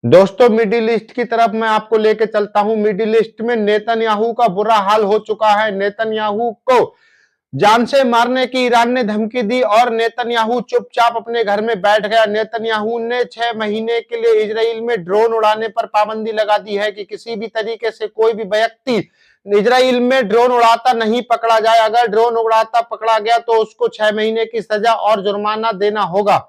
दोस्तों, middle east की तरफ मैं आपको लेके चलता हूं। मिडिल ईस्ट में नेतन्याहू का बुरा हाल हो चुका है। नेतन्याहू को जान से मारने की ईरान ने धमकी दी और नेतन्याहू चुपचाप अपने घर में बैठ गया। नेतन्याहू ने 6 महीने के लिए इजराइल में ड्रोन उड़ाने पर पाबंदी लगा दी है कि किसी भी तरीके से कोई भी व्यक्ति इजराइल में ड्रोन उड़ाता नहीं पकड़ा जाए। अगर ड्रोन उड़ाता पकड़ा गया तो उसको 6 महीने की सजा और जुर्माना देना होगा।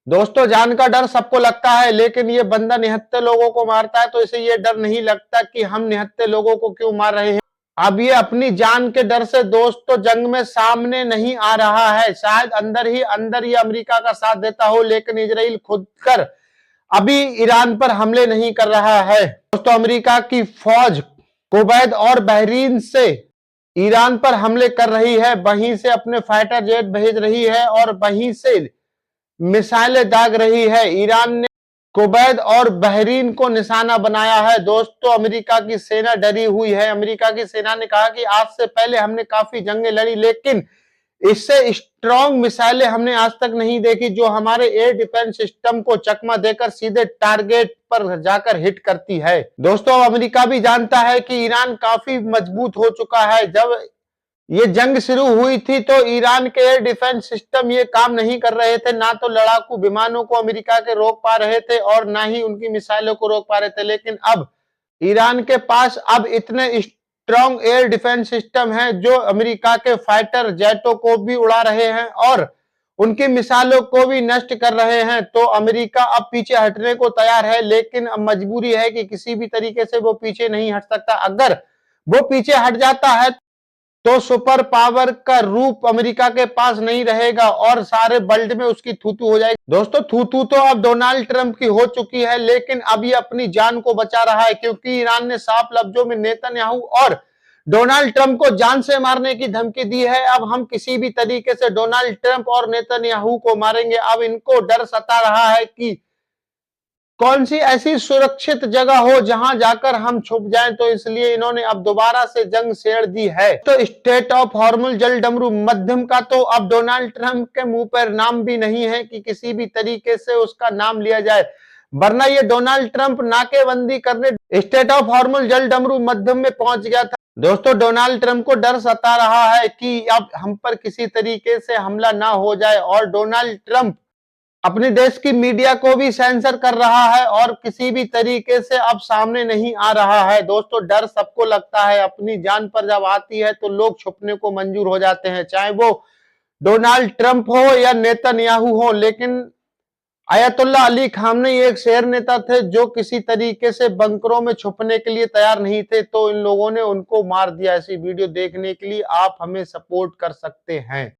दोस्तों, जान का डर सबको लगता है, लेकिन ये बंदा निहत्थे लोगों को मारता है तो इसे ये डर नहीं लगता कि हम निहत्थे लोगों को क्यों मार रहे हैं। अब ये अपनी जान के डर से दोस्तों जंग में सामने नहीं आ रहा है। शायद अंदर ही अंदर ये अमेरिका का साथ देता हो, लेकिन इजराइल खुद कर अभी ईरान पर हमले नहीं कर रहा है। दोस्तों, अमेरिका की फौज कुवैत और बहरीन से ईरान पर हमले कर रही है, वहीं से अपने फाइटर जेट भेज रही है और वहीं से मिसाइलें दाग रही है। ईरान ने कुवैत और बहरीन को निशाना बनाया है। दोस्तों, अमेरिका की सेना डरी हुई है। अमेरिका की सेना ने कहा कि आज से पहले हमने काफी जंगें लड़ी, लेकिन इससे स्ट्रॉन्ग मिसाइलें हमने आज तक नहीं देखी जो हमारे एयर डिफेंस सिस्टम को चकमा देकर सीधे टारगेट पर जाकर हिट करती है। दोस्तों, अमेरिका भी जानता है कि ईरान काफी मजबूत हो चुका है। जब ये जंग शुरू हुई थी तो ईरान के एयर डिफेंस सिस्टम ये काम नहीं कर रहे थे। ना तो लड़ाकू विमानों को अमेरिका के रोक पा रहे थे और ना ही उनकी मिसाइलों को रोक पा रहे थे। लेकिन अब ईरान के पास अब इतने स्ट्रॉन्ग एयर डिफेंस सिस्टम है जो अमेरिका के फाइटर जेटों को भी उड़ा रहे हैं और उनकी मिसाइलों को भी नष्ट कर रहे हैं। तो अमेरिका अब पीछे हटने को तैयार है, लेकिन अब मजबूरी है कि किसी भी तरीके से वो पीछे नहीं हट सकता। अगर वो पीछे हट जाता है तो सुपर पावर का रूप अमेरिका के पास नहीं रहेगा और सारे वर्ल्ड में उसकी थूथू हो जाएगी। दोस्तों, थूथू तो अब डोनाल्ड ट्रंप की हो चुकी है, लेकिन अब ये अपनी जान को बचा रहा है क्योंकि ईरान ने साफ लफ्जों में नेतन्याहू और डोनाल्ड ट्रंप को जान से मारने की धमकी दी है। अब हम किसी भी तरीके से डोनाल्ड ट्रंप और नेतन्याहू को मारेंगे। अब इनको डर सता रहा है कि कौन सी ऐसी सुरक्षित जगह हो जहां जाकर हम छुप जाएं, तो इसलिए इन्होंने अब दोबारा से जंग छेड़ दी है। तो स्टेट ऑफ हॉर्मुज जल डमरू मध्यम का तो अब डोनाल्ड ट्रंप के मुंह पर नाम भी नहीं है कि किसी भी तरीके से उसका नाम लिया जाए, वरना ये डोनाल्ड ट्रंप नाकेबंदी करने स्टेट ऑफ हॉर्मुज जल डमरू मध्यम में पहुंच गया था। दोस्तों, डोनाल्ड ट्रंप को डर सता रहा है कि अब हम पर किसी तरीके से हमला ना हो जाए और डोनाल्ड ट्रंप अपने देश की मीडिया को भी सेंसर कर रहा है और किसी भी तरीके से अब सामने नहीं आ रहा है। दोस्तों, डर सबको लगता है, अपनी जान पर जब आती है तो लोग छुपने को मंजूर हो जाते हैं, चाहे वो डोनाल्ड ट्रंप हो या नेतन्याहू हो। लेकिन अयतुल्ला अली खामनेई एक शेर नेता थे जो किसी तरीके से बंकरों में छुपने के लिए तैयार नहीं थे, तो इन लोगों ने उनको मार दिया। ऐसी वीडियो देखने के लिए आप हमें सपोर्ट कर सकते हैं।